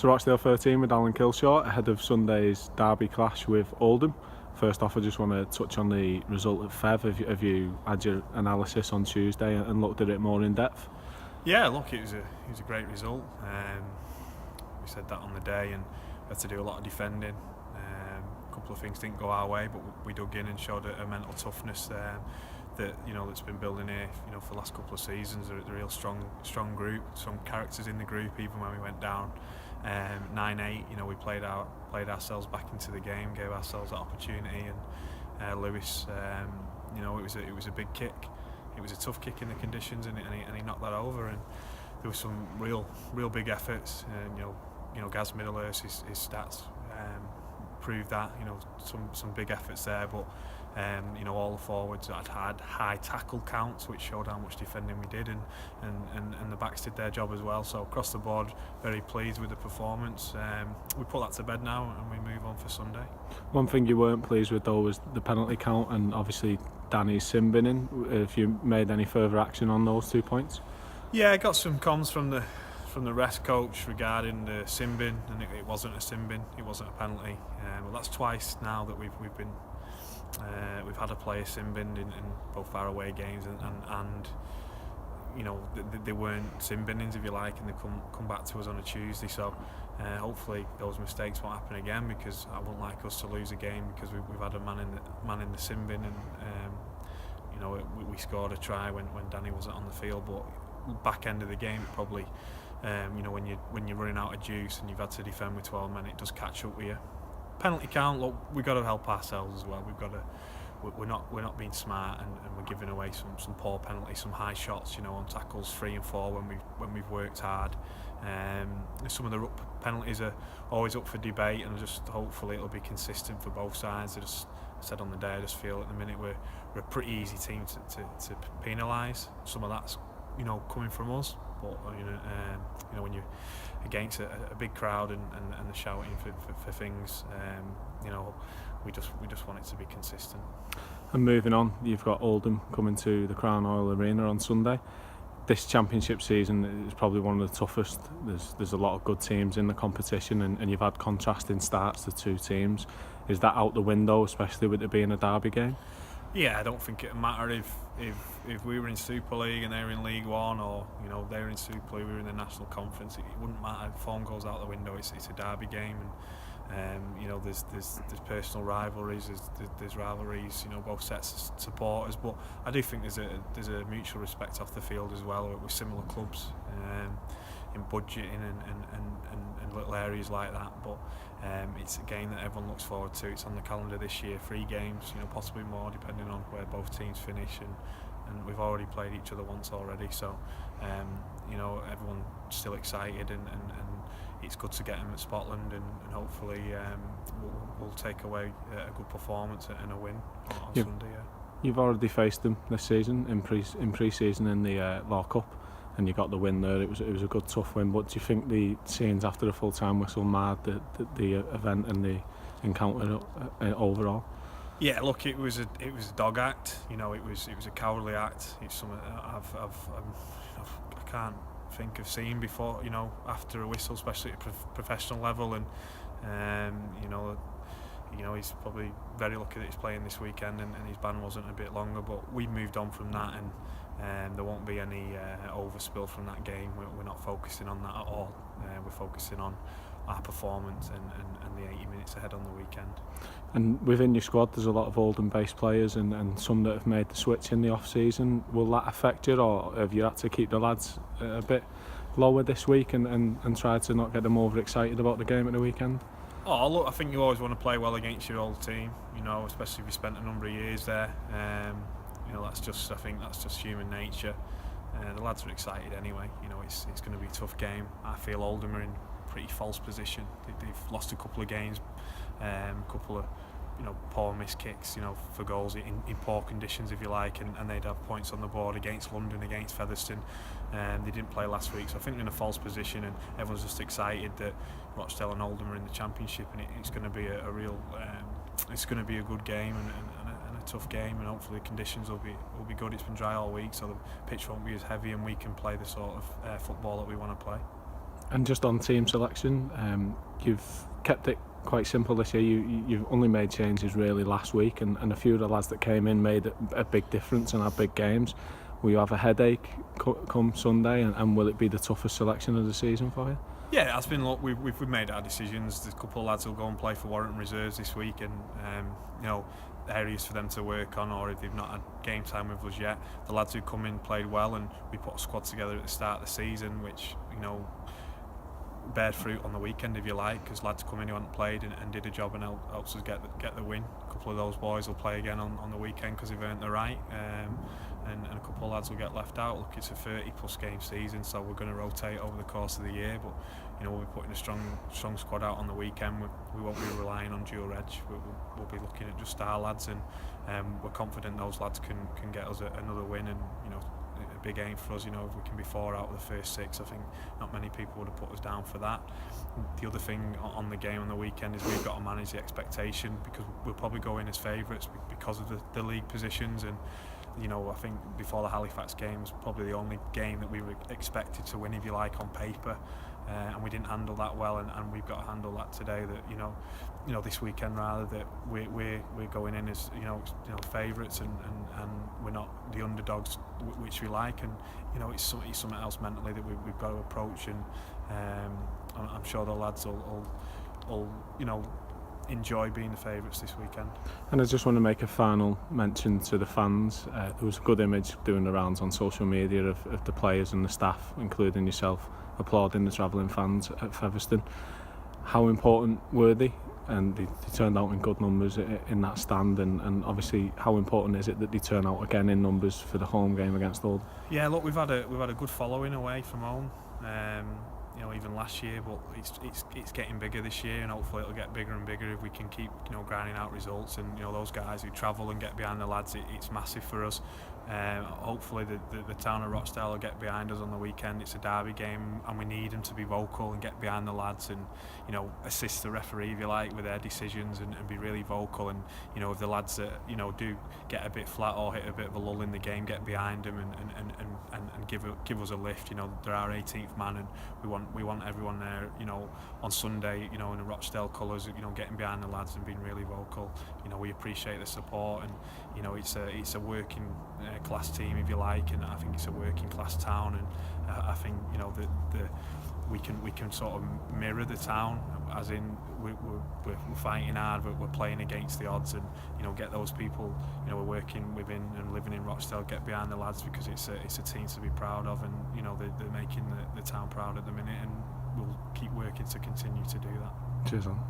So Rochdale 13 with Alan Kilshaw ahead of Sunday's derby clash with Oldham. First off, I just want to touch on the result of Fev. Have you had your analysis on Tuesday and looked at it more in depth? Yeah, look, it was a great result. We said that on the day, and we had to do a lot of defending. A couple of things didn't go our way, but we dug in and showed a mental toughness that's been building here, for the last couple of seasons. A real strong group, some characters in the group. Even when we went down 9-8, we played ourselves back into the game, gave ourselves that opportunity. And Lewis, it was a big kick. It was a tough kick in the conditions, and he knocked that over. And there was some real big efforts. Gaz Middlehurst, his stats proved that. Some big efforts there, but all the forwards had high tackle counts, which showed how much defending we did, and the backs did their job as well. So across the board, very pleased with the performance. We put that to bed now, and we move on for Sunday. One thing you weren't pleased with though was the penalty count, and obviously Danny's sin binning. Have you made any further action on those 2 points? Yeah, I got some comms from the rest coach regarding the sin bin, and it wasn't a sin bin, it wasn't a penalty. Well, that's twice now that we've had a player sin binned in both our away games, and they weren't sin binnings, if you like, and they come back to us on a Tuesday. So hopefully those mistakes won't happen again, because I wouldn't like us to lose a game because we've had a man in the sin bin, and we scored a try when Danny wasn't on the field. But back end of the game, probably when you're running out of juice and you've had to defend with 12 men, it does catch up with you. Penalty count, look, we've got to help ourselves as well. We're not being smart, and we're giving away some poor penalties, some high shots, on tackles 3 and 4 when we've worked hard. Some of the ruck penalties are always up for debate, and just hopefully it'll be consistent for both sides. I said on the day, I just feel at the minute we're a pretty easy team to penalise. Some of that's coming from us, but when you're against a big crowd and they're shouting for things, we just want it to be consistent. And moving on, you've got Oldham coming to the Crown Oil Arena on Sunday. This championship season is probably one of the toughest. There's a lot of good teams in the competition, and you've had contrasting starts to two teams. Is that out the window, especially with it being a derby game? Yeah, I don't think it'd matter if we were in Super League and they were in League One, or they were in Super League, we were in the National Conference. It wouldn't matter. Form goes out the window. It's a derby game, and there's personal rivalries. There's rivalries. Both sets of supporters. But I do think there's a mutual respect off the field as well with similar clubs in budgeting and little areas like that. But it's a game that everyone looks forward to. It's on the calendar this year, 3 games, possibly more depending on where both teams finish, and we've already played each other once already, so everyone's still excited, and it's good to get them at Scotland, and hopefully we'll take away a good performance and a win on Sunday. Yeah. You've already faced them this season in pre-season in the Law Cup, and you got the win there. It was a good tough win, but do you think the scenes after the full-time whistle marred the event and the encounter overall? Yeah, look, it was a dog act. It was a cowardly act. It's something I can't think of seeing before. After a whistle, especially at a professional level, and he's probably very lucky that he's playing this weekend, and his ban wasn't a bit longer. But we've moved on from that, and there won't be any overspill from that game. We're not focusing on that at all. We're focusing on our performance and the 80 minutes ahead on the weekend. And within your squad, there's a lot of Oldham-based players and some that have made the switch in the off-season. Will that affect you, or have you had to keep the lads a bit lower this week and try to not get them overexcited about the game at the weekend? Oh, look, I think you always want to play well against your old team, especially if you spent a number of years there. I think that's just human nature. The lads are excited anyway. It's going to be a tough game. I feel Oldham are in pretty false position. They've lost a couple of games, a couple of poor missed kicks, for goals in poor conditions, if you like, and they'd have points on the board against London, against Featherstone. They didn't play last week, so I think they're in a false position, and everyone's just excited that Rochdale and Oldham are in the Championship, and it's going to be a real, it's going to be a good game and a tough game, and hopefully the conditions will be good. It's been dry all week, so the pitch won't be as heavy, and we can play the sort of football that we want to play. And just on team selection, you've kept it quite simple this year. You've only made changes really last week, and a few of the lads that came in made a big difference and had big games. Will you have a headache come Sunday, and will it be the toughest selection of the season for you? Yeah, it has been. Look, we've made our decisions. There's a couple of lads who'll go and play for Warrington Reserves this week, and areas for them to work on, or if they've not had game time with us yet. The lads who come in played well, and we put a squad together at the start of the season, which bear fruit on the weekend, if you like, because lads come in who hadn't played and did a job and helps us get the win. A couple of those boys will play again on the weekend because they've earned the right, and a couple of lads will get left out. Look, it's a 30+ game season, so we're going to rotate over the course of the year, but we'll be putting a strong squad out on the weekend. We won't be relying on dual reg. We'll be looking at just our lads, and we're confident those lads can get us another win, and a big aim for us. If we can be 4 out of the first 6, I think not many people would have put us down for that. The other thing on the game on the weekend is we've got to manage the expectation, because we'll probably go in as favourites because of the league positions, and I think before the Halifax game was probably the only game that we were expected to win, if you like, on paper, and we didn't handle that well, and we've got to handle that today. That this weekend rather, that we're going in as favourites, and we're not the underdogs, which we like, and it's something else mentally that we've got to approach, and I'm sure the lads will enjoy being the favourites this weekend. And I just want to make a final mention to the fans. There was a good image doing the rounds on social media of the players and the staff, including yourself, applauding the travelling fans at Featherstone. How important were they? And they turned out in good numbers in that stand, and obviously how important is it that they turn out again in numbers for the home game against Oldham? Yeah, look, we've had a good following away from home. Even last year, but it's getting bigger this year, and hopefully it'll get bigger and bigger if we can keep grinding out results. And those guys who travel and get behind the lads, it's massive for us. Hopefully the town of Rochdale will get behind us on the weekend. It's a derby game, and we need them to be vocal and get behind the lads, and assist the referee, if you like, with their decisions, and be really vocal. And if the lads that do get a bit flat or hit a bit of a lull in the game, get behind them and give us a lift. They're our 18th man, and we want everyone there on Sunday in the Rochdale colours, getting behind the lads and being really vocal. We appreciate the support, and it's a working class team, if you like, and I think it's a working class town, and I think we can sort of mirror the town, as in we're fighting hard, but we're playing against the odds, and get those people we're working within and living in Rochdale, get behind the lads, because it's a team to be proud of, and they're making the town proud at the minute, and we'll keep working to continue to do that. Cheers on.